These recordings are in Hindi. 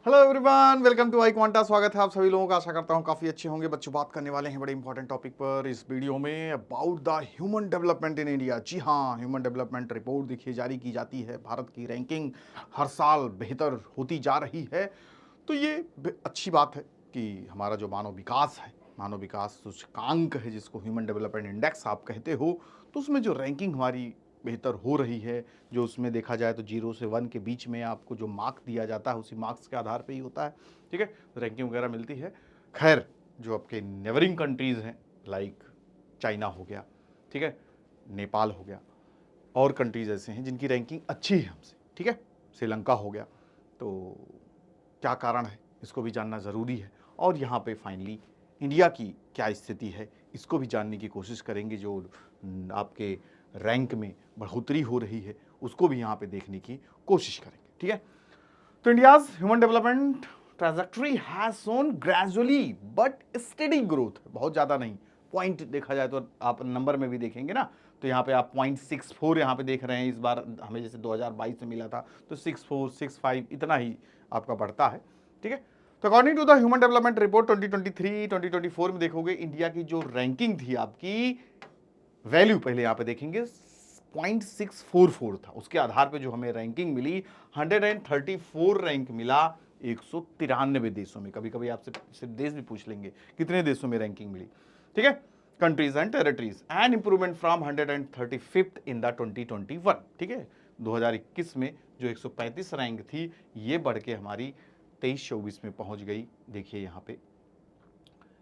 Hello everyone, welcome to iQuanta. स्वागत है आप सभी लोगों का। आशा करता हूं काफी अच्छे होंगे। बच्चों, बात करने वाले हैं बड़े इंपॉर्टेंट टॉपिक पर इस वीडियो में, about the human development in India. जी हाँ, ह्यूमन डेवलपमेंट रिपोर्ट देखिए जारी की जाती है। भारत की रैंकिंग हर साल बेहतर होती जा रही है। तो ये अच्छी बात है कि हमारा जो मानव विकास है, मानव विकास सूचकांक है, जिसको ह्यूमन डेवलपमेंट इंडेक्स आप कहते हो, तो उसमें जो रैंकिंग हमारी बेहतर हो रही है, जो उसमें देखा जाए तो 0 से 1 के बीच में आपको जो मार्क दिया जाता है उसी मार्क्स के आधार पे ही होता है। ठीक है, रैंकिंग वगैरह मिलती है। खैर, जो आपके नेबरिंग कंट्रीज़ हैं, लाइक चाइना हो गया, ठीक है, नेपाल हो गया, और कंट्रीज़ ऐसे हैं जिनकी रैंकिंग अच्छी है हमसे, ठीक है, श्रीलंका हो गया। तो क्या कारण है, इसको भी जानना ज़रूरी है। और यहाँ पे फाइनली इंडिया की क्या स्थिति है, इसको भी जानने की कोशिश करेंगे। जो आपके रैंक में बढ़ोतरी हो रही है, उसको भी यहाँ पे देखने की कोशिश करेंगे। ठीक है, तो India's human development trajectory has shown gradually but steady growth, बहुत ज़्यादा नहीं। पॉइंट देखा जाए तो आप नंबर में भी देखेंगे ना, तो यहाँ पे आप 0.64 यहाँ पे देख रहे हैं। इस बार हमें जैसे 2022 में मिला था तो 64, 65 इतना ही आपका बढ़ता है। ठीक है, तो according to the human development report 2023 2024 में देखोगे इंडिया की जो रैंकिंग थी आपकी, वैल्यू पहले यहाँ पे देखेंगे 0.644 था। उसके आधार पे जो हमें रैंकिंग मिली, 134 रैंक मिला 193 देशों में। कभी कभी आपसे सिर्फ देश भी पूछ लेंगे कितने देशों में रैंकिंग मिली। ठीक है, countries and territories, and improvement from 135th in the 2021। ठीक है, 2021 में जो 135 रैंक थी, ये बढ़ के हमारी 23-24 में पहुंच गई। देखिए यहाँ पे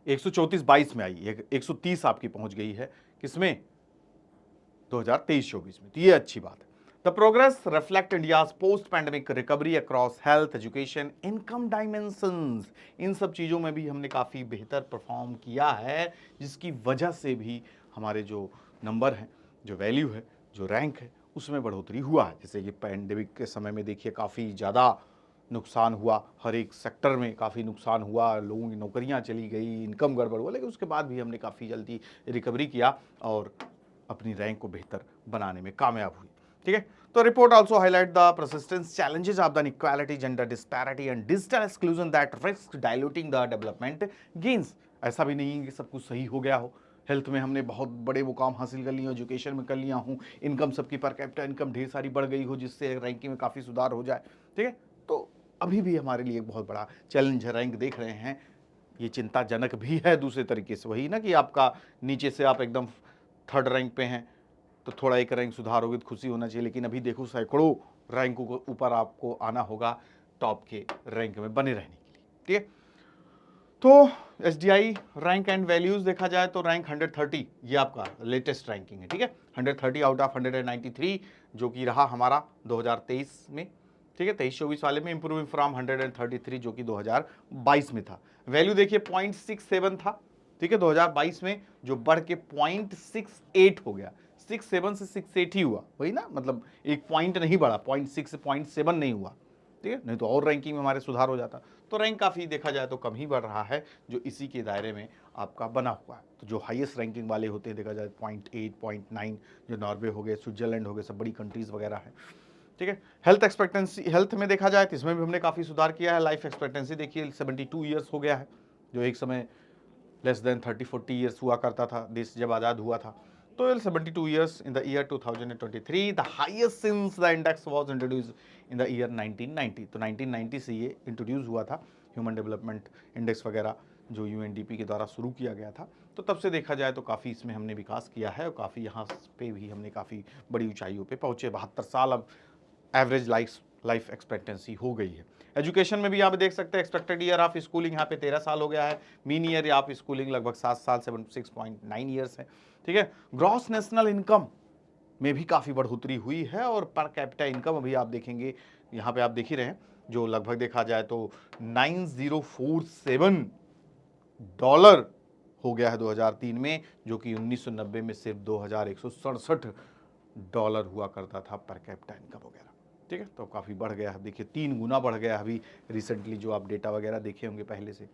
134-22 में आई, 130 आपकी पहुंच गई है किसमें, 2023-24 में। तो ये अच्छी बात है। The progress reflect India's post pandemic recovery across health, education, income dimensions. इन सब चीज़ों में भी हमने काफ़ी बेहतर परफॉर्म किया है, जिसकी वजह से भी हमारे जो नंबर हैं, जो वैल्यू है, जो रैंक है, उसमें बढ़ोतरी हुआ है। जैसे कि पैंडेमिक के समय में देखिए काफ़ी ज़्यादा नुकसान हुआ, हर एक सेक्टर में काफ़ी नुकसान हुआ, लोगों की नौकरियां चली गई, इनकम गड़बड़ हुआ, लेकिन उसके बाद भी हमने काफ़ी जल्दी रिकवरी किया और अपनी रैंक को बेहतर बनाने में कामयाब हुई। ठीक है, तो report also highlight the persistence challenges of the inequality, gender disparity and digital exclusion that risk diluting the development gains. ऐसा भी नहीं है कि सब कुछ सही हो गया हो। हेल्थ में हमने बहुत बड़े मुकाम हासिल कर लिए, एजुकेशन में कर लिया हूँ, इनकम सबकी पर कैपिटा इनकम ढेर सारी बढ़ गई हो, जिससे रैंकिंग में काफ़ी सुधार हो जाए। ठीक है, तो अभी भी हमारे लिए एक बहुत बड़ा चैलेंज है। रैंक देख रहे हैं, ये चिंताजनक भी है दूसरे तरीके से। वही ना कि आपका नीचे से आप एकदम 3rd रैंक पे हैं, तो थोड़ा एक रैंक सुधार होगी तो खुशी होना चाहिए, लेकिन अभी देखो सैकड़ों रैंकों को ऊपर आपको आना होगा टॉप के रैंक में बने रहने के लिए। ठीक है, तो एसडीआई रैंक एंड वैल्यूज देखा जाए तो रैंक 130, ये आपका लेटेस्ट रैंकिंग है। ठीक है, 130 आउट ऑफ 193, जो कि रहा हमारा 2023 में। ठीक है, 23-24 वाले में इंप्रूविंग फ्रॉम 133, जो कि 2022 में था। वैल्यू देखिए 0.67 था। ठीक है, 2022 में जो बढ़ के 0.68 हो गया। 67 से 68 ही हुआ, वही ना, मतलब एक पॉइंट नहीं बढ़ा, 0.6 से 0.7 नहीं हुआ। ठीक है, नहीं तो और रैंकिंग में हमारे सुधार हो जाता। तो रैंक काफ़ी देखा जाए तो कम ही बढ़ रहा है, जो इसी के दायरे में आपका बना हुआ है। तो जो हाईएस्ट रैंकिंग वाले होते हैं देखा जाए 0.8, 0.9, जो नॉर्वे हो गए, स्विट्जरलैंड हो गए, सब बड़ी कंट्रीज वगैरह है। ठीक है, हेल्थ एक्सपेक्टेंसी, हेल्थ में देखा जाए तो इसमें भी हमने काफ़ी सुधार किया है। लाइफ एक्सपेक्टेंसी देखिए 72 ईयर्स हो गया है, जो एक समय लेस देन 30-40 ईयर्स हुआ करता था देश जब आज़ाद हुआ था। तो 72 years in the year 2023, the highest since the index was introduce in the year 1990। तो 1990 से ये इंट्रोड्यूस हुआ था, ह्यूमन डेवलपमेंट इंडेक्स वगैरह जो यूएनडीपी के द्वारा शुरू किया गया था। तो तब से देखा जाए तो काफ़ी इसमें हमने विकास किया है, और काफ़ी यहाँ पे भी हमने काफ़ी बड़ी ऊंचाइयों पे पहुँचे। 72 साल अब एवरेज लाइफ एक्सपेक्टेंसी हो गई है। एजुकेशन में भी आप देख सकते हैं, एक्सपेक्टेड ईयर ऑफ स्कूलिंग यहाँ पे 13 साल हो गया है। मीन ईयर ऑफ स्कूलिंग लगभग 7 साल, 6.9 ईयर्स है। ठीक है, ग्रॉस नेशनल इनकम में भी काफ़ी बढ़ोतरी हुई है, और पर कैपिटा इनकम अभी आप देखेंगे, यहाँ पे आप देख ही रहे हैं, जो लगभग देखा जाए तो 9047 डॉलर हो गया है 2003 में, जो कि 1990 में सिर्फ 2167 डॉलर हुआ करता था पर कैपिटा इनकम वगैरह। ठीक है, तो काफ़ी बढ़ गया है, देखिए 3 गुना बढ़ गया अभी रिसेंटली, जो आप डेटा वगैरह देखे होंगे पहले से।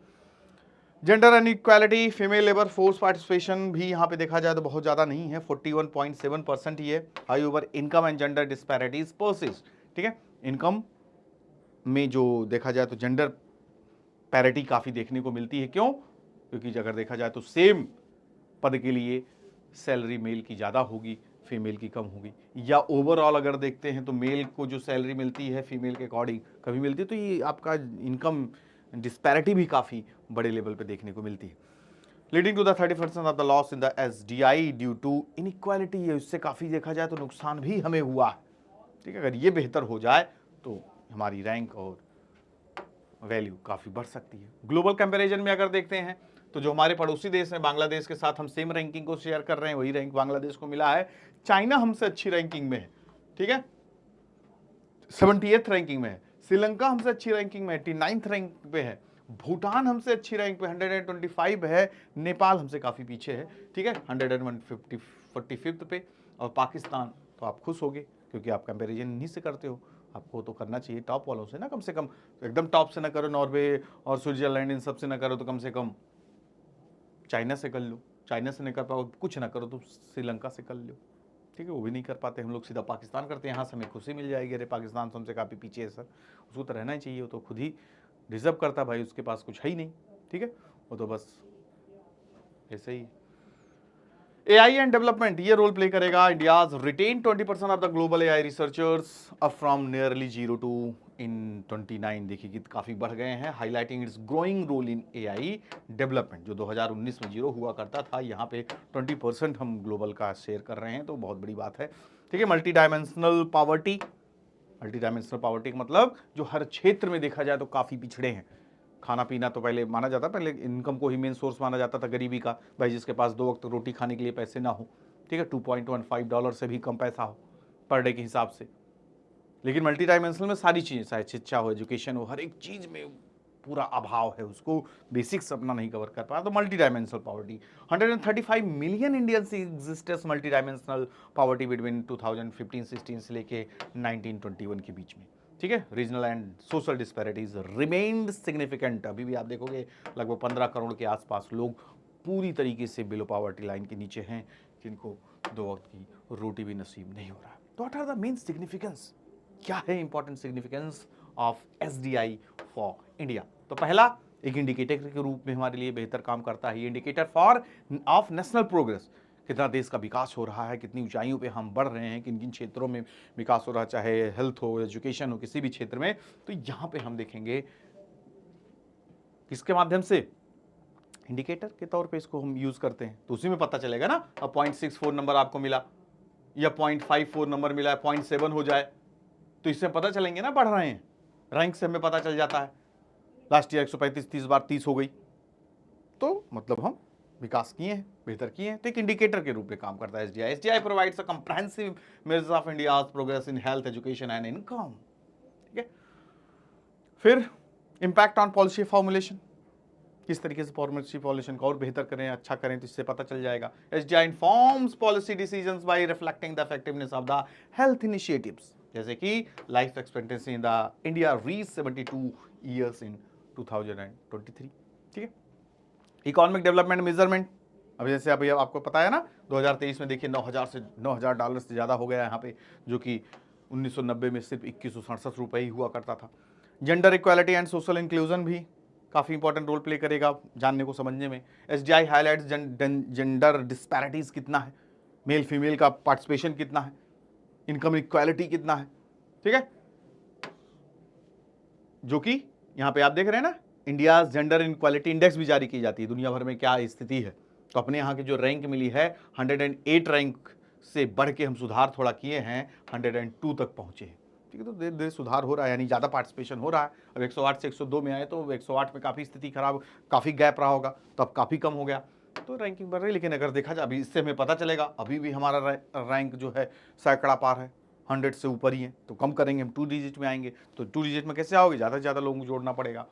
Gender and equality, female labour force participation भी यहाँ पे देखा जाए तो बहुत ज़्यादा नहीं है, 41.7% ही है। High over income and gender disparities persist. ठीक है, इनकम में जो देखा जाए तो जेंडर पैरिटी काफ़ी देखने को मिलती है। क्यों? क्योंकि अगर देखा जाए तो सेम पद के लिए सैलरी मेल की ज़्यादा होगी, फीमेल की कम होगी, या ओवरऑल अगर देखते हैं तो मेल को जो सैलरी मिलती है फीमेल के अकॉर्डिंग कभी मिलती है, तो ये आपका इनकम डिस्पैरिटी भी काफ़ी बड़े लेवल पे देखने को मिलती है, leading to the 30% of the loss in the SDI due to inequality. इससे काफ़ी देखा जाए तो नुकसान भी हमें हुआ है। ठीक है, अगर ये बेहतर हो जाए तो हमारी रैंक और वैल्यू काफ़ी बढ़ सकती है। ग्लोबल कंपैरिजन में अगर देखते हैं तो जो हमारे पड़ोसी देश हैं बांग्लादेश के साथ हम सेम रैंकिंग को शेयर कर रहे हैं, वही रैंक बांग्लादेश को मिला है। चाइना हमसे अच्छी रैंकिंग में है, ठीक है, 78th रैंकिंग में है। श्रीलंका हमसे अच्छी रैंकिंग में 89th रैंक पे है। भूटान हमसे अच्छी रैंक पे 125 है। नेपाल हमसे काफ़ी पीछे है, ठीक है, 145 पे। और पाकिस्तान तो आप खुश होगे क्योंकि आप कंपैरिजन इन्हीं से करते हो, आपको तो करना चाहिए टॉप वालों से ना, कम से कम एकदम टॉप से ना करो, नॉर्वे और स्विट्जरलैंड इन सब से ना करो तो कम से कम चाइना से कर लो। चाइना से नहीं कर पाओ कुछ ना करो तो श्रीलंका से कर लो, ठीक है, वो भी नहीं कर पाते, हम लोग सीधा पाकिस्तान करते हैं। यहाँ से हमें खुशी मिल जाएगी, अरे पाकिस्तान तो हमसे काफ़ी पीछे है सर, उसको तो रहना ही चाहिए, वो तो खुद ही डिजर्व करता भाई, उसके पास कुछ है ही नहीं, ठीक है, वो तो बस ऐसे ही। एआई एंड डेवलपमेंट ये रोल प्ले करेगा। India's retain 20% of the global AI researchers up from nearly 0 to in 29। देखिए कि काफ़ी बढ़ गए हैं, highlighting its growing role in AI development. जो 2019 में 0 हुआ करता था, यहाँ पे 20% हम ग्लोबल का शेयर कर रहे हैं, तो बहुत बड़ी बात है, ठीक है। Multi dimensional poverty, multi dimensional poverty का मतलब जो हर क्षेत्र में देखा जाए तो काफ़ी पिछड़े हैं। खाना पीना तो पहले माना जाता, पहले इनकम को ही मेन सोर्स माना जाता था गरीबी का, भाई जिसके पास 2 वक्त रोटी खाने के लिए पैसे ना हो, ठीक है, $2.15 से भी कम पैसा हो पर डे के हिसाब से। लेकिन मल्टी डायमेंशनल में सारी चीज़ें, चाहे शिक्षा हो, एजुकेशन हो, हर एक चीज़ में पूरा अभाव है, उसको बेसिक्स अपना नहीं कवर कर पाया, तो multi dimensional poverty. 135 million Indians existence multi dimensional poverty between 2015-16 से लेके 1921 के बीच में, ठीक है। Regional and social disparities remained significant. अभी भी आप देखोगे लगभग 15 करोड़ के आसपास लोग पूरी तरीके से बिलो पॉवर्टी लाइन के नीचे हैं, जिनको 2 वक्त की रोटी भी नसीब नहीं हो रहा। तो what are the main significance, क्या है important significance of SDI for India? तो पहला, एक इंडिकेटर के रूप में हमारे लिए बेहतर काम करता है। ये indicator for of national progress, कितना देश का विकास हो रहा है, कितनी ऊंचाइयों पे हम बढ़ रहे हैं, किन किन क्षेत्रों में विकास हो रहा है, चाहे हेल्थ हो, एजुकेशन हो, किसी भी क्षेत्र में। तो यहाँ पे हम देखेंगे किसके माध्यम से, इंडिकेटर के तौर पे इसको हम यूज करते हैं, तो उसी में पता चलेगा ना। अब 0.64 नंबर आपको मिला या 0.54 नंबर मिला है, 0.7 हो जाए तो इससे पता चलेंगे ना बढ़ रहे हैं, रैंक से हमें पता चल जाता है। लास्ट ईयर 135 30 बार 30 हो गई, तो मतलब हम विकास किए हैं, बेहतर किए हैं। तो एक इंडिकेटर के रूप में काम करता है SDI. SDI provides a comprehensive measures of India's progress in health, education and income, ठीक है। फिर इंपैक्ट ऑन पॉलिसी फॉर्मुलेशन, किस तरीके से पॉलिसी फॉर्मुलेशन को और बेहतर करें, अच्छा करें, तो इससे पता चल जाएगा। SDI informs policy decisions bye reflecting the effectiveness of the health initiatives, जैसे कि life expectancy in the India reach 72 years in 2023, ठीक है। इकोनॉमिक डेवलपमेंट मेजरमेंट, अभी जैसे अभी आपको पता है ना, 2023 में देखिए $9,000 से ज़्यादा हो गया यहाँ पे, जो कि 1990 में सिर्फ 2167 रुपये ही हुआ करता था। Gender equality and social inclusion भी काफ़ी इंपॉर्टेंट रोल प्ले करेगा जानने को समझने में। एसडीआई हाईलाइट्स जेंडर डिस्पैरिटीज कितना है, मेल फीमेल का पार्टिसिपेशन कितना है, इनकम इक्वालिटी कितना है, ठीक है, जो कि यहाँ पे आप देख रहे हैं ना, इंडिया जेंडर इनक्वालिटी इंडेक्स भी जारी की जाती है, दुनिया भर में क्या स्थिति है। तो अपने यहाँ की जो रैंक मिली है 108 रैंक से बढ़ के हम सुधार थोड़ा किए हैं, 102 तक पहुंचे हैं, ठीक है। तो धीरे धीरे सुधार हो रहा है, यानी ज़्यादा पार्टिसिपेशन हो रहा है। अब 108 से 102 में आए तो 108 में काफ़ी स्थिति खराब, काफ़ी गैप रहा होगा, तो अब काफ़ी कम हो गया, तो रैंकिंग बढ़ रही है। लेकिन अगर देखा जाए अभी इससे हमें पता चलेगा, अभी भी हमारा रैंक जो है सैकड़ा पार है, 100 से ऊपर ही है, तो कम करेंगे हम 2 डिजिट में आएंगे। तो 2 डिजिट में कैसे आओगे, ज़्यादा से ज़्यादा लोगों को जोड़ना पड़ेगा।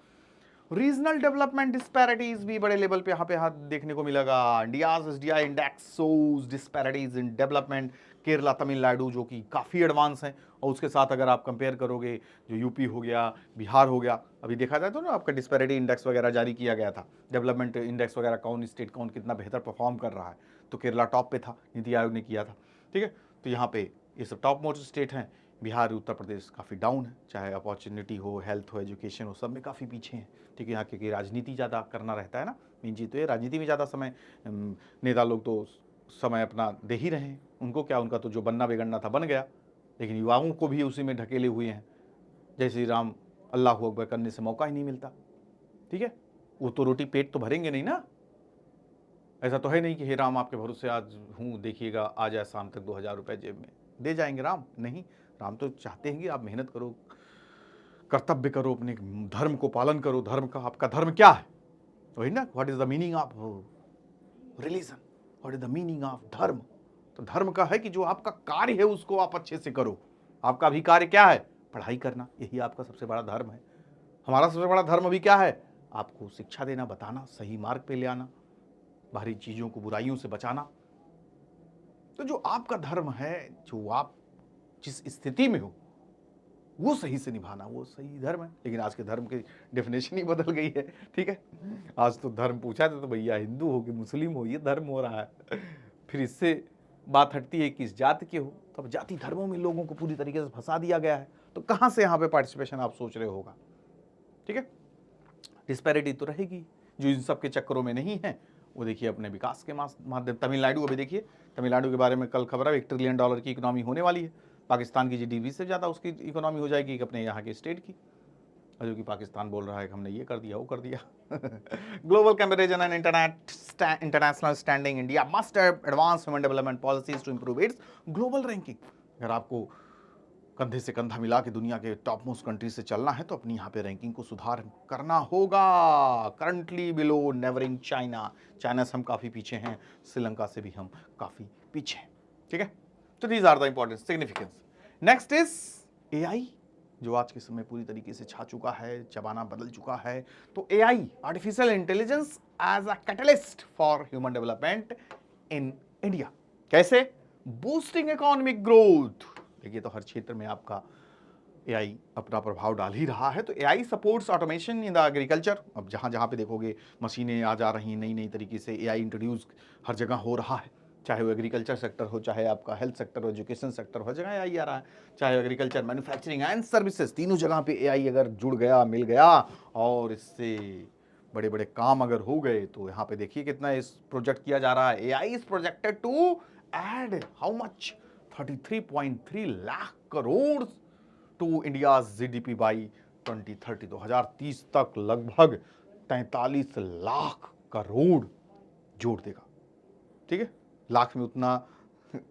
रीजनल डेवलपमेंट डिस्पैरिटीज भी बड़े लेवल पे यहाँ पे हाथ देखने को मिलेगा। India's SDI index shows disparities in development. Kerala, Tamil Nadu जो कि काफ़ी एडवांस हैं, और उसके साथ अगर आप कंपेयर करोगे जो यूपी हो गया, बिहार हो गया, अभी देखा जाए तो ना आपका डिस्पैरिटी इंडेक्स वगैरह जारी किया गया था, डेवलपमेंट इंडेक्स वगैरह, कौन स्टेट कौन कितना बेहतर परफॉर्म कर रहा है, तो केरला टॉप पे था, नीति आयोग ने किया था, ठीक है। तो यहाँ पे ये सब टॉप मोस्ट स्टेट हैं, बिहार, उत्तर प्रदेश काफ़ी डाउन है, चाहे अपॉर्चुनिटी हो, हेल्थ हो, एजुकेशन हो, सब में काफ़ी पीछे हैं। ठीक है, यहाँ क्योंकि राजनीति ज़्यादा करना रहता है ना, मेन चीज़ तो ये राजनीति में ज़्यादा समय नेता लोग तो समय अपना दे ही रहे हैं। उनको क्या, उनका तो जो बनना बिगड़ना था बन गया, लेकिन युवाओं को भी उसी में ढकेले हुए हैं। जय श्री राम, अल्लाह अकबर करने से मौका ही नहीं मिलता। ठीक है, वो तो रोटी पेट तो भरेंगे नहीं ना। ऐसा तो है नहीं कि हे राम आपके भरोसे आज हूँ, देखिएगा आ जाए शाम तक 2000 रुपये जेब में दे जाएंगे राम। नहीं, राम तो चाहते हैं कि आप मेहनत करो, कर्तव्य करो, अपने धर्म को पालन करो। धर्म का, आपका धर्म क्या है, वही ना, what is the meaning of religion, what is the meaning of धर्म। तो धर्म का है कि जो आपका कार्य है उसको आप अच्छे से करो। आपका भी कार्य क्या है, पढ़ाई करना, यही आपका सबसे बड़ा धर्म है। हमारा सबसे बड़ा धर्म अभी क्या है, आपको शिक्षा देना, बताना, सही मार्ग पे ले आना, बाहरी चीजों को, बुराइयों से बचाना। तो जो आपका धर्म है, जो आप जिस स्थिति में हो वो सही से निभाना, वो सही धर्म है। लेकिन आज के धर्म की डेफिनेशन ही बदल गई है। ठीक है, आज तो धर्म पूछा था तो भैया हिंदू हो कि मुस्लिम हो, ये धर्म हो रहा है। फिर इससे बात हटती है कि इस जाति के हो, तो अब जाति धर्मों में लोगों को पूरी तरीके से फंसा दिया गया है। तो कहाँ से यहाँ पे पार्टिसिपेशन आप सोच रहे होगा। ठीक है, डिस्पैरिटी तो रहेगी। जो इन सब के चक्करों में नहीं है वो देखिए अपने विकास के माध्यम, तमिलनाडु, अभी देखिए तमिलनाडु के बारे में कल खबर है, $1 ट्रिलियन की इकोनॉमी होने वाली है। पाकिस्तान की जीडीपी से ज़्यादा उसकी इकोनॉमी हो जाएगी अपने यहाँ के स्टेट की। और जो कि पाकिस्तान बोल रहा है कि हमने ये कर दिया, वो कर दिया। Global comparison and international standing, India must advance human development policies to improve its global ranking. अगर आपको कंधे से कंधा मिला के दुनिया के टॉप मोस्ट कंट्री से चलना है तो अपनी यहाँ पे रैंकिंग को सुधार करना होगा। Currently below neighbouring China, China से हम काफ़ी पीछे हैं, श्रीलंका से भी हम काफ़ी पीछे हैं। ठीक है, तो these are the important significance. Next is AI, जो आज के समय पूरी तरीके से छा चुका है, जमाना बदल चुका है। तो AI, artificial intelligence as a catalyst for human development in India. कैसे, बूस्टिंग इकोनॉमिक ग्रोथ। देखिए तो हर क्षेत्र में आपका एआई अपना प्रभाव डाल ही रहा है। तो AI supports automation in the agriculture. अब जहाँ जहाँ पे देखोगे मशीनें आ जा रही हैं, नई नई तरीके से एआई इंट्रोड्यूस हर जगह हो रहा है। चाहे वो एग्रीकल्चर सेक्टर हो, चाहे आपका हेल्थ सेक्टर हो, एजुकेशन सेक्टर हो, हर जगह एआई आ रहा है। चाहे एग्रीकल्चर, मैन्युफैक्चरिंग एंड सर्विसेज, तीनों जगह पे एआई अगर जुड़ गया, मिल गया और इससे बड़े बड़े काम अगर हो गए, तो यहाँ पे देखिए कितना इस प्रोजेक्ट किया जा रहा है। AI is projected to add how much 33.3 lakh crore to India GDP by 2030। 2030 तक लगभग 43 लाख करोड़ जोड़ देगा। ठीक है, लाख में उतना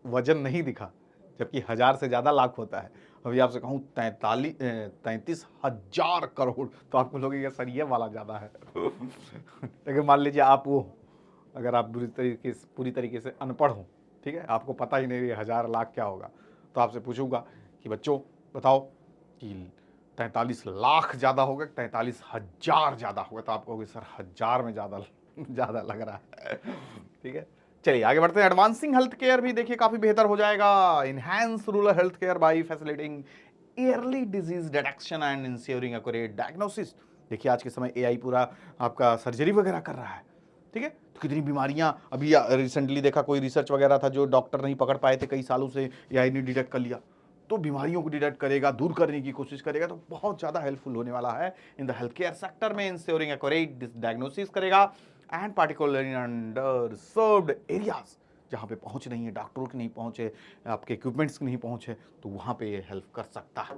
वजन नहीं दिखा, जबकि 1000 से ज्यादा लाख होता है। अभी आपसे कहूं 33,000 करोड़, तो आपको लगेगा सर ये वाला ज्यादा है। लेकिन मान लीजिए आप वो, अगर आप पूरी तरीके से अनपढ़ हो, ठीक है, आपको पता ही नहीं 1000 लाख क्या होगा, तो आपसे पूछूंगा कि बच्चों बताओ कि 43 लाख ज़्यादा होगा, 43,000 ज़्यादा होगा, तो आप कहोगे सर 1000 में ज़्यादा लग रहा है। ठीक है, चलिए आगे बढ़ते हैं। एडवांसिंग हेल्थ केयर भी देखिए काफ़ी बेहतर हो जाएगा। Enhance rural health care by facilitating yearly disease detection and ensuring accurate diagnosis. देखिए आज के समय एआई पूरा आपका सर्जरी वगैरह कर रहा है। ठीक है, तो कितनी बीमारियां, अभी रिसेंटली देखा कोई रिसर्च वगैरह था जो डॉक्टर नहीं पकड़ पाए थे कई सालों से, एआई ने डिटेक्ट कर लिया। तो बीमारियों को डिटेक्ट करेगा, दूर करने की कोशिश करेगा, तो बहुत ज़्यादा हेल्पफुल होने वाला है in the health care sector में। इंश्योरिंग एक्यूरेट डायग्नोसिस करेगा and particularly under served areas, जहाँ पे पहुँच नहीं है, डॉक्टरों की नहीं पहुँचे, आपके इक्विपमेंट्स की नहीं पहुँचे, तो वहाँ पे ये हेल्प कर सकता है।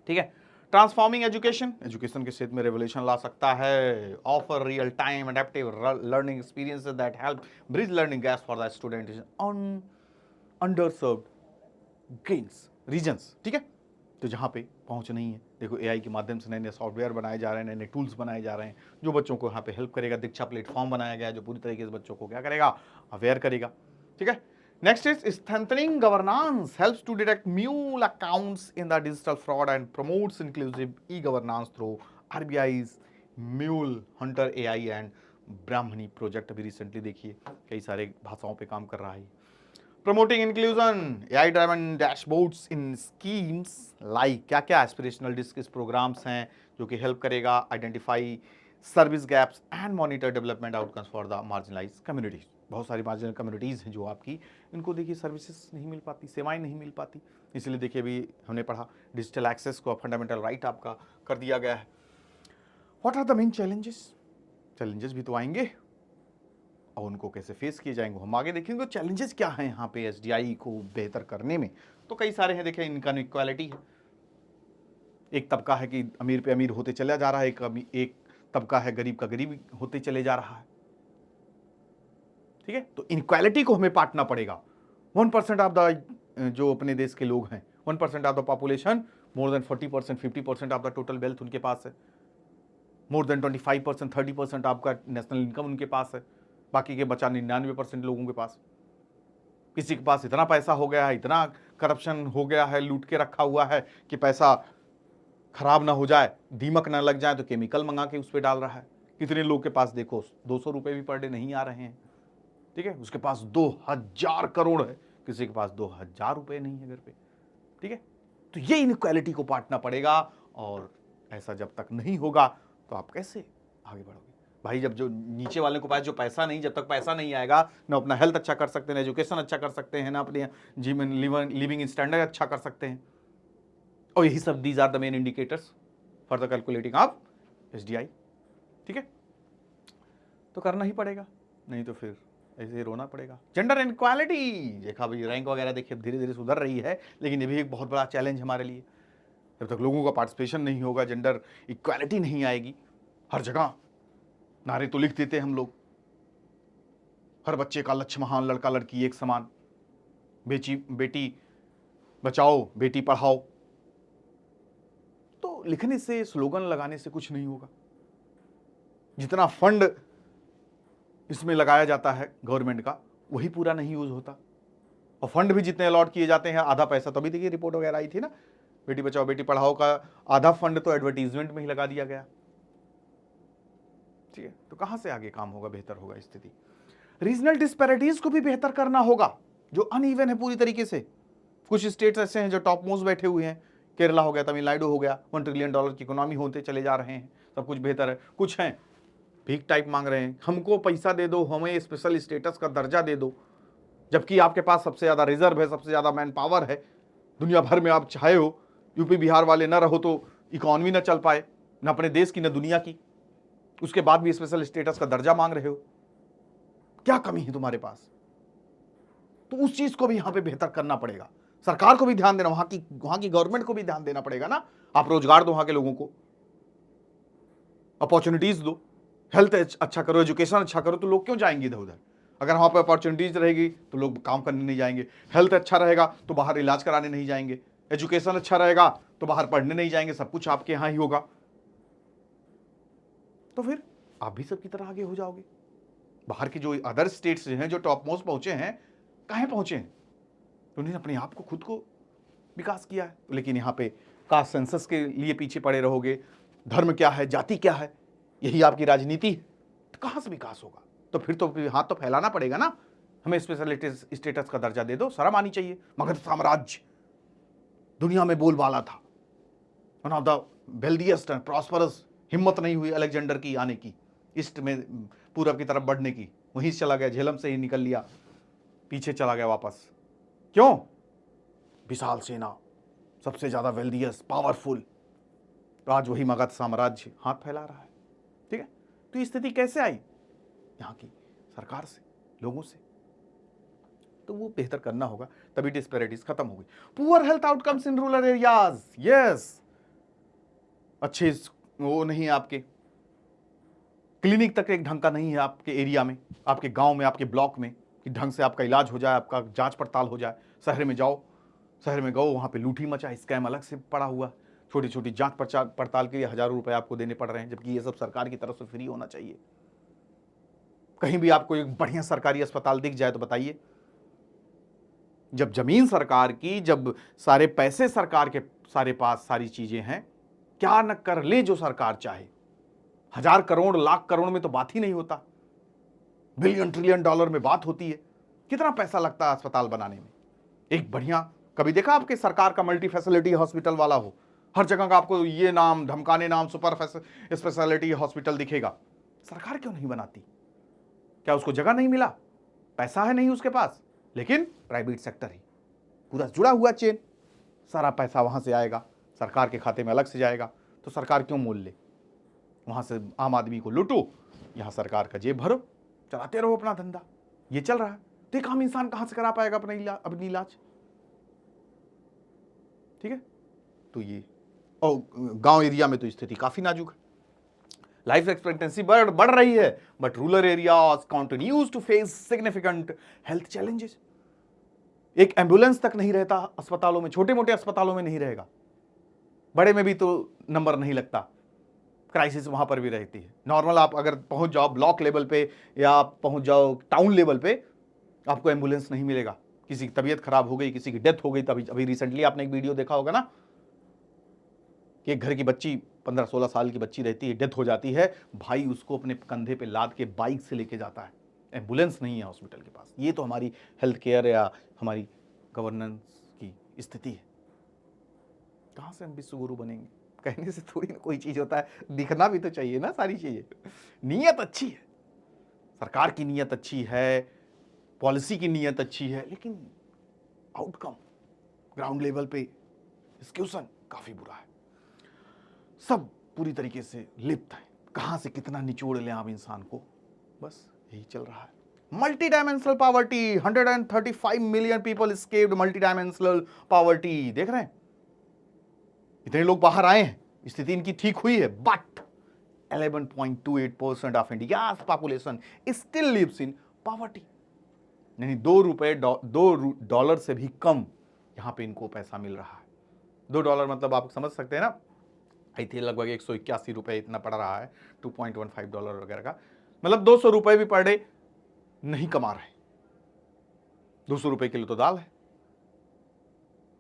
ठीक है, ट्रांसफॉर्मिंग एजुकेशन, एजुकेशन के क्षेत्र में रेवोल्यूशन ला सकता है। Offer real time adaptive learning experiences that help bridge learning gaps for the student in underserved gains regions. ठीक है, तो जहाँ पे पहुँच नहीं है, देखो एआई के माध्यम से नए नए सॉफ्टवेयर बनाए जा रहे हैं, नए नए टूल्स बनाए जा रहे हैं, जो बच्चों को यहाँ पे हेल्प करेगा। दीक्षा प्लेटफॉर्म बनाया गया है जो पूरी तरीके से बच्चों को क्या करेगा, अवेयर करेगा। ठीक है, next is strengthening governance helps to detect mule accounts in the digital fraud and promotes inclusive e governance through RBI's mule hunter AI and ब्राह्मणी प्रोजेक्ट। अभी रिसेंटली देखिए कई सारे भाषाओं पे काम कर रहा है। Promoting inclusion, AI driven dashboards in schemes like, क्या क्या एस्पिरेशनल डिस्कस प्रोग्राम्स हैं जो कि हेल्प करेगा identify service gaps and monitor development outcomes for the marginalised communities. बहुत सारी मार्जिनल कम्युनिटीज़ हैं जो आपकी, इनको देखिए सर्विसेज नहीं मिल पाती, सेवाएं नहीं मिल पाती। इसलिए देखिए अभी हमने पढ़ा डिजिटल एक्सेस को फंडामेंटल राइट आपका कर दिया गया है। What are the main challenges? Challenges भी तो आएंगे और उनको कैसे फेस किए जाएंगे हम आगे देखेंगे। चैलेंजेस क्या हैं यहाँ पे एसडीआई को बेहतर करने में? तो कई सारे हैं। देखिए इनकम इक्वालिटी है, एक तबका है कि अमीर पे अमीर होते चला जा रहा है, एक तबका है गरीब का गरीब होते चले जा रहा है। ठीक है, तो इनक्वालिटी को हमें पाटना पड़ेगा। 1% ऑफ द जो अपने देश के लोग हैं, 1% of the population, more than 40%, 50% of the total wealth उनके पास है, मोर देन 25%, 30% आपका नेशनल इनकम उनके पास है, बाकी के बचा 99% लोगों के पास। किसी के पास इतना पैसा हो गया है, इतना करप्शन हो गया है, लूट के रखा हुआ है कि पैसा खराब ना हो जाए, दीमक ना लग जाए तो केमिकल मंगा के उस पर डाल रहा है। कितने लोग के पास देखो 200 रुपए भी पर डे नहीं आ रहे हैं। ठीक है, उसके पास 2000 करोड़ है, किसी के पास 2000 रुपए नहीं है घर पे। ठीक है, तो ये इनक्वालिटी को पाटना पड़ेगा और ऐसा जब तक नहीं होगा तो आप कैसे आगे बढ़ोगे भाई? जब जो नीचे वाले के पास जो पैसा नहीं, जब तक पैसा नहीं आएगा ना अपना हेल्थ अच्छा कर सकते हैं, ना एजुकेशन अच्छा कर सकते हैं, ना अपने जीवन लिविंग स्टैंडर्ड अच्छा कर सकते हैं। और यही सब these are the main indicators for the calculating of SDI. ठीक है, तो करना ही पड़ेगा, नहीं तो फिर ऐसे ही रोना पड़ेगा। जेंडर इनक्वालिटी देखा भाई, रैंक वगैरह देखिए धीरे धीरे सुधर रही है, लेकिन ये भी एक बहुत बड़ा चैलेंज हमारे लिए। जब तक लोगों का पार्टिसिपेशन नहीं होगा, जेंडर इक्वालिटी नहीं आएगी। हर जगह नारे तो लिख देते हैं हम लोग, हर बच्चे का लक्ष्य महान, लड़का लड़की एक समान, बेटी बचाओ बेटी पढ़ाओ। तो लिखने से, स्लोगन लगाने से कुछ नहीं होगा। जितना फंड इसमें लगाया जाता है गवर्नमेंट का, वही पूरा नहीं यूज होता। और फंड भी जितने अलॉट किए जाते हैं, आधा पैसा तो अभी देखिए रिपोर्ट वगैरह आई थी ना, बेटी बचाओ बेटी पढ़ाओ का आधा फंड तो एडवर्टीजमेंट में ही लगा दिया गया। ठीक है, तो कहां से आगे काम होगा, बेहतर होगा स्थिति? रीजनल डिस्पैरिटीज को भी बेहतर करना होगा, जो अनइवन है पूरी तरीके से। कुछ स्टेट्स ऐसे हैं जो टॉप मोस्ट बैठे हुए हैं, केरला हो गया, तमिलनाडु हो गया, $1 ट्रिलियन की इकोनॉमी होते चले जा रहे हैं, सब कुछ बेहतर है। कुछ हैं भीख टाइप मांग रहे हैं, हमको पैसा दे दो, हमें स्पेशल स्टेटस का दर्जा दे दो, जबकि आपके पास सबसे ज्यादा रिजर्व है, सबसे ज्यादा मैन पावर है दुनिया भर में। आप चाहे हो यूपी बिहार वाले ना रहो तो इकोनॉमी ना चल पाए, ना अपने देश की ना दुनिया की, उसके बाद भी स्पेशल स्टेटस का दर्जा मांग रहे हो। क्या कमी है तुम्हारे पास? तो उस चीज को भी यहां पे बेहतर करना पड़ेगा। सरकार को भी ध्यान देना, वहां की गवर्नमेंट को भी ध्यान देना पड़ेगा ना। आप रोजगार दो वहां के लोगों को, अपॉर्चुनिटीज दो, हेल्थ अच्छा करो, एजुकेशन अच्छा करो, तो लोग क्यों जाएंगे इधर उधर? अगर वहां पर अपॉर्चुनिटीज रहेगी तो लोग काम करने नहीं जाएंगे, हेल्थ अच्छा रहेगा तो बाहर इलाज कराने नहीं जाएंगे, एजुकेशन अच्छा रहेगा तो बाहर पढ़ने नहीं जाएंगे, सब कुछ आपके यहां ही होगा। तो फिर आप भी सबकी तरह आगे हो जाओगे। बाहर की जो अदर स्टेट्स हैं जो टॉप मोस्ट पहुंचे हैं, कहां पहुंचे हैं? उन्होंने अपने आप को, खुद को विकास किया है। लेकिन यहाँ पे कास्ट सेंसस के लिए पीछे पड़े रहोगे, धर्म क्या है, जाति क्या है, यही आपकी राजनीति है, तो कहां से विकास होगा? तो फिर तो हाथ तो फैलाना पड़ेगा ना, हमें स्पेशल स्टेटस का दर्जा दे दो, शर्म आनी चाहिए। मगध साम्राज्य दुनिया में बोलबाला था, one of the wealthiest and prosperous. हिम्मत नहीं हुई अलेक्जेंडर की आने की, ईस्ट में पूरब की तरफ बढ़ने की, वहीं से चला गया, झेलम से ही निकल लिया, पीछे चला गया वापस। क्यों? विशाल सेना, सबसे ज्यादा वेल्दियस, पावरफुल। तो आज वही मगध साम्राज्य हाथ फैला रहा है। ठीक है, तो ये स्थिति कैसे आई? यहाँ की सरकार से, लोगों से। तो वो बेहतर करना होगा, तभी डिस्पैरिटीज खत्म होगी। Poor health outcomes in rural areas, yes, अच्छे वो नहीं है, आपके क्लिनिक तक एक ढंग का नहीं है आपके एरिया में, आपके गांव में, आपके ब्लॉक में, कि ढंग से आपका इलाज हो जाए, आपका जांच पड़ताल हो जाए। शहर में जाओ, शहर में गओ, वहां पे लूटी मचा, स्कैम अलग से पड़ा हुआ, छोटी छोटी जांच पड़ताल के लिए हजारों रुपए आपको देने पड़ रहे हैं, जबकि ये सब सरकार की तरफ से फ्री होना चाहिए। कहीं भी आपको एक बढ़िया सरकारी अस्पताल दिख जाए तो बताइए। जब जमीन सरकार की, जब सारे पैसे सरकार के सारे पास सारी चीजें हैं, क्या न कर ले जो सरकार चाहे। 1000 करोड़ लाख करोड़ में तो बात ही नहीं होता, $1 ट्रिलियन में बात होती है। कितना पैसा लगता है अस्पताल बनाने में? एक बढ़िया, कभी देखा आपके सरकार का मल्टी फैसिलिटी हॉस्पिटल वाला हो? हर जगह का आपको ये नाम, धमकाने नाम, सुपर स्पेशलिटी हॉस्पिटल दिखेगा। सरकार क्यों नहीं बनाती? क्या उसको जगह नहीं मिला? पैसा है नहीं उसके पास, लेकिन प्राइवेट सेक्टर ही पूरा जुड़ा हुआ चेन, सारा पैसा वहां से आएगा, सरकार के खाते में अलग से जाएगा। तो सरकार क्यों मोल ले? वहां से आम आदमी को लूटो, यहां सरकार का जेब भरो, चलाते रहो अपना धंधा। ये चल रहा है। तो एक आम इंसान कहां से करा पाएगा अपनी इलाज? ठीक है, तो ये और गांव एरिया में तो स्थिति काफी नाजुक है। लाइफ एक्सपेक्टेंसी बढ़ रही है, but rural areas continues to face significant health challenges. एक एम्बुलेंस तक नहीं रहता अस्पतालों में, छोटे मोटे अस्पतालों में नहीं रहेगा, बड़े में भी तो नंबर नहीं लगता, क्राइसिस वहां पर भी रहती है। नॉर्मल आप अगर पहुंच जाओ ब्लॉक लेवल पे या आप पहुंच जाओ टाउन लेवल पे, आपको एम्बुलेंस नहीं मिलेगा। किसी की तबीयत खराब हो गई, किसी की डेथ हो गई, तभी अभी रिसेंटली आपने एक वीडियो देखा होगा ना कि एक घर की बच्ची 15-16 साल की बच्ची रहती है, डेथ हो जाती है, भाई उसको अपने कंधे पे लाद के बाइक से लेके जाता है, एम्बुलेंस नहीं है हॉस्पिटल के पास। ये तो हमारी हेल्थ केयर या हमारी गवर्नेंस की स्थिति है। कहां से हम विश्व गुरु बनेंगे? कहने से थोड़ी ना कोई चीज होता है, दिखना भी तो चाहिए ना सारी चीजें। नीयत अच्छी है, सरकार की नीयत अच्छी है, पॉलिसी की नीयत अच्छी है, लेकिन आउटकम ग्राउंड लेवल पे एक्सक्यूशन काफी बुरा है। सब पूरी तरीके से लिप्त है, कहां से कितना निचोड़ लें आप इंसान को, बस यही चल रहा है। Multi dimensional poverty, 135 million people escaped multi dimensional poverty. देख रहे हैं इतने लोग बाहर आए हैं, स्थिति इनकी ठीक हुई है, but 11.28% of India population still lives in poverty. यानी $2 से भी कम यहां पे इनको पैसा मिल रहा है। $2 मतलब आप समझ सकते हैं ना, आई थी लगभग 181 रुपए इतना पड़ रहा है, $2.15 वगैरह का, मतलब 200 रुपए भी पर डे नहीं कमा रहे। 200 रुपए के लिए तो दाल है।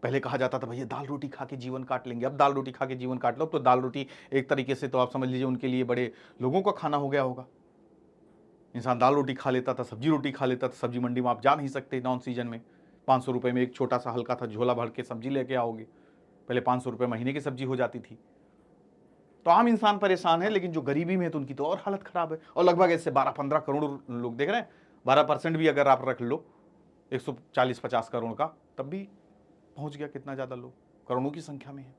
पहले कहा जाता था भैया दाल रोटी खा के जीवन काट लेंगे, अब दाल रोटी खा के जीवन काट लो, तो दाल रोटी एक तरीके से तो आप समझ लीजिए उनके लिए बड़े लोगों का खाना हो गया होगा। इंसान दाल रोटी खा लेता था, सब्जी रोटी खा लेता था, सब्जी मंडी में आप जा नहीं सकते नॉन सीजन में। 500 रुपए में एक छोटा सा हल्का था झोला भर के सब्जी लेके आओगे, पहले 500 रुपए महीने की सब्जी हो जाती थी। तो आम इंसान परेशान है, लेकिन जो गरीबी में है तो उनकी तो और हालत खराब है। और लगभग ऐसे 12-15 करोड़ लोग देख रहे हैं, 12% भी अगर आप रख लो 140-50 करोड़ का, तब भी पहुंच गया कितना ज्यादा लोग, करोड़ों की संख्या में है।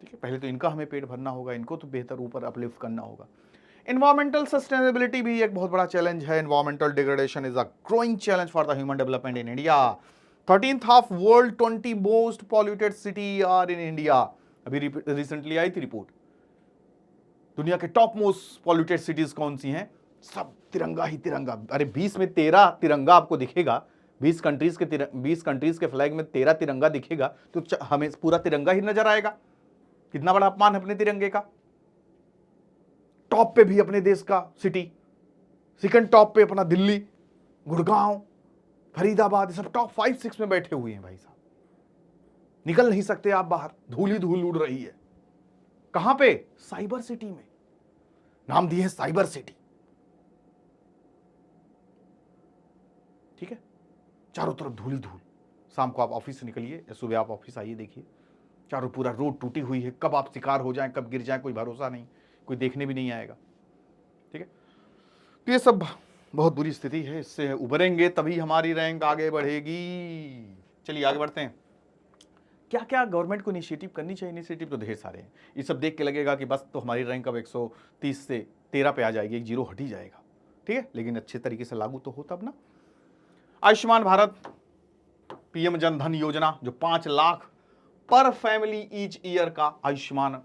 ठीक है, पहले तो इनका हमें पेट भरना होगा, इनको तो बेहतर ऊपर अपलिफ्ट करना होगा। एनवायरमेंटल सस्टेनेबिलिटी भी एक बहुत बड़ा चैलेंज है। Environmental degradation is a growing challenge for the human development in India. 13th of world 20 most polluted city are in India. अभी रिसेंटली आई थी रिपोर्ट, दुनिया के टॉप मोस्ट पॉल्यूटेड सिटीज कौन सी हैं? सब तिरंगा ही तिरंगा। अरे 20 में 13 तिरंगा आपको दिखेगा, 20 कंट्रीज के फ्लैग में 13 तिरंगा दिखेगा, तो हमें पूरा तिरंगा ही नजर आएगा। कितना बड़ा अपमान है अपने तिरंगे का। टॉप पे भी अपने देश का सिटी, सेकंड टॉप पे अपना दिल्ली, गुड़गांव, फरीदाबाद, ये सब टॉप 5-6 में बैठे हुए हैं भाई साहब। निकल नहीं सकते आप बाहर, धूल ही धूल उड़ रही है। कहां पे? साइबर सिटी में, नाम दिए है साइबर सिटी। ठीक है, चारों तरफ धूल ही धूल। शाम को आप ऑफिस से निकलिए या सुबह आप ऑफिस आइए, देखिए चारों पूरा रोड टूटी हुई है, कब आप शिकार हो जाएं, कब गिर जाएं, कोई भरोसा नहीं, कोई देखने भी नहीं आएगा। ठीक है, तो ये सब बहुत बुरी स्थिति है, इससे उभरेंगे तभी हमारी रैंक आगे बढ़ेगी। चलिए आगे बढ़ते हैं। क्या क्या गवर्नमेंट को इनिशिएटिव करनी चाहिए? इनिशिएटिव तो ढेर सारे हैं। ये सब देख के लगेगा कि बस तो हमारी रैंक अब 130 से 13 पे आ जाएगी, एक जीरो हट ही जाएगा। ठीक है, लेकिन अच्छे तरीके से लागू तो हो तब ना। आयुष्मान भारत, पीएम जन धन योजना, जो 5 लाख पर फैमिली ईच ईयर का आयुष्मान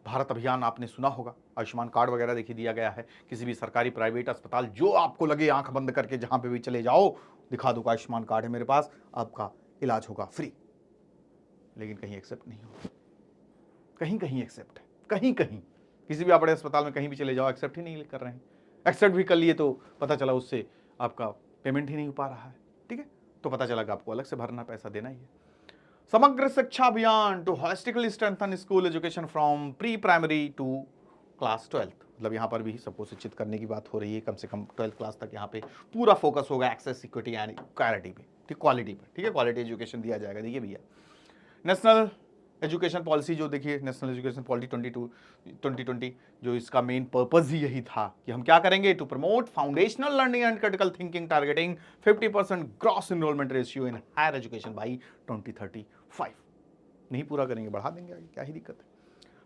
भारत अभियान आपने सुना होगा। आयुष्मान कार्ड वगैरह देखिए दिया गया है। किसी भी सरकारी प्राइवेट अस्पताल जो आपको लगे, आंख बंद करके जहां पे भी चले जाओ, दिखा दो आयुष्मान कार्ड है मेरे पास, आपका इलाज होगा फ्री। लेकिन कहीं एक्सेप्ट नहीं होगा, कहीं कहीं एक्सेप्ट है, कहीं कहीं किसी भी आप बड़े अस्पताल में कहीं भी चले जाओ, एक्सेप्ट ही नहीं कर रहे हैं। एक्सेप्ट भी कर लिए तो पता चला उससे आपका पेमेंट ही नहीं हो पा रहा है। ठीक है, तो पता चला कि आपको अलग से भरना, पैसा देना ही है। समग्र शिक्षा अभियान to holistically strengthen school education from pre primary to class 12। मतलब यहाँ पर भी सबको शिक्षित करने की बात हो रही है, कम से कम 12th क्लास तक यहाँ पे पूरा फोकस होगा एक्सेस, इक्विटी एंड क्वालिटी पे। ठीक, क्वालिटी पे। ठीक है, क्वालिटी एजुकेशन दिया जाएगा। देखिए भैया, नेशनल एजुकेशन पॉलिसी जो देखिए नेशनल एजुकेशन पॉलिसी 2020 जो इसका मेन पर्पस ही यही था कि हम क्या करेंगे, to promote foundational learning and critical thinking targeting 50% gross enrolment ratio in higher education by 2035। नहीं पूरा करेंगे, बढ़ा देंगे आगे, क्या ही दिक्कत है।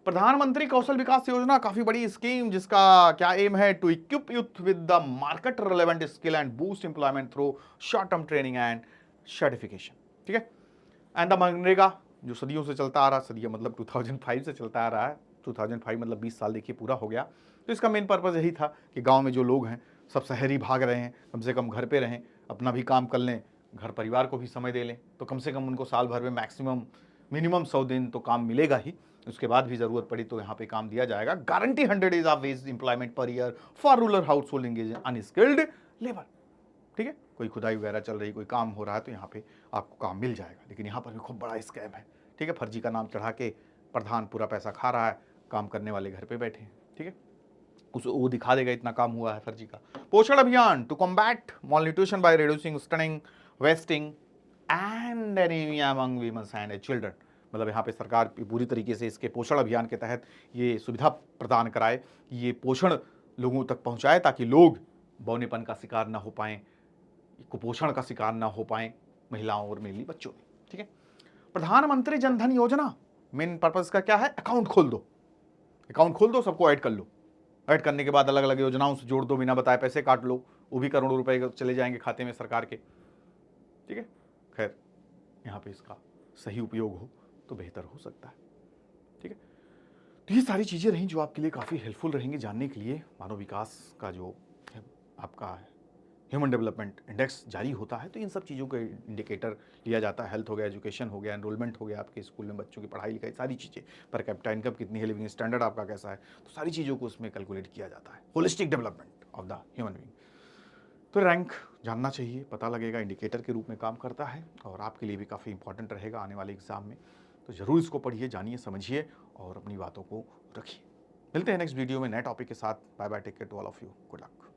प्रधानमंत्री कौशल विकास योजना काफी बड़ी स्कीम, जिसका क्या एम है, to equip youth with the market relevant skill and boost employment through short term training and certification. ठीक है। एंड द मनरेगा जो सदियों से चलता आ रहा, सदियों मतलब 2005 से चलता आ रहा है, 2005 मतलब 20 साल देखिए पूरा हो गया। तो इसका मेन पर्पज़ यही था कि गांव में जो लोग हैं सब शहरी भाग रहे हैं, कम से कम घर पे रहें, अपना भी काम कर लें, घर परिवार को भी समय दे लें, तो कम से कम उनको साल भर में मैक्सिमम मिनिमम 100 दिन तो काम मिलेगा ही। उसके बाद भी ज़रूरत पड़ी तो यहाँ पे काम दिया जाएगा। Guarantee 100 days of ways employment per year for rural house hold engage in unskilled labour. ठीक है, कोई खुदाई वगैरह चल रही, कोई काम हो रहा है तो यहाँ पे आपको काम मिल जाएगा। लेकिन यहाँ पर भी खूब बड़ा स्कैम है। ठीक है, फर्जी का नाम चढ़ा के प्रधान पूरा पैसा खा रहा है, काम करने वाले घर पे बैठे हैं। ठीक है, उस वो दिखा देगा इतना काम हुआ है फर्जी का। Poshan Abhiyaan to combat malnutrition by reducing stunting wasting and anaemia among womens and children. मतलब यहाँ पे सरकार पूरी तरीके से इसके पोषण अभियान के तहत ये सुविधा प्रदान कराए, ये पोषण लोगों तक पहुँचाए ताकि लोग बौनेपन का शिकार ना हो पाएँ, कुपोषण का शिकार ना हो पाएं महिलाओं और मेनली बच्चों में। ठीक है, प्रधानमंत्री जनधन योजना मेन पर्पस का क्या है, अकाउंट खोल दो, अकाउंट खोल दो, सबको ऐड कर लो, ऐड करने के बाद अलग अलग योजनाओं से जोड़ दो, बिना बताए पैसे काट लो, वो भी करोड़ों रुपए चले जाएंगे खाते में सरकार के। ठीक है, खैर यहाँ पे इसका सही उपयोग हो तो बेहतर हो सकता है। ठीक है, तो ये सारी चीजें रहीं जो आपके लिए काफी हेल्पफुल रहेंगी जानने के लिए। मानव विकास का जो आपका ह्यूमन डेवलपमेंट इंडेक्स जारी होता है तो इन सब चीज़ों का इंडिकेटर लिया जाता है। हेल्थ हो गया, एजुकेशन हो गया, एनरोलमेंट हो गया, आपके स्कूल में बच्चों की पढ़ाई लिखाई, सारी चीज़ें, पर कैपिटा इनकम कितनी है, लिविंग स्टैंडर्ड आपका कैसा है, तो सारी चीज़ों को उसमें कैलकुलेट किया जाता है। Holistic development of the human being. तो रैंक जानना चाहिए, पता लगेगा, इंडिकेटर के रूप में काम करता है और आपके लिए भी काफ़ी इंपॉर्टेंट रहेगा आने वाले एग्जाम में। तो ज़रूर इसको पढ़िए, जानिए, समझिए और अपनी बातों को रखिए। मिलते हैं नेक्स्ट वीडियो में नए टॉपिक के साथ। Bye bye, take care to all of you, good luck.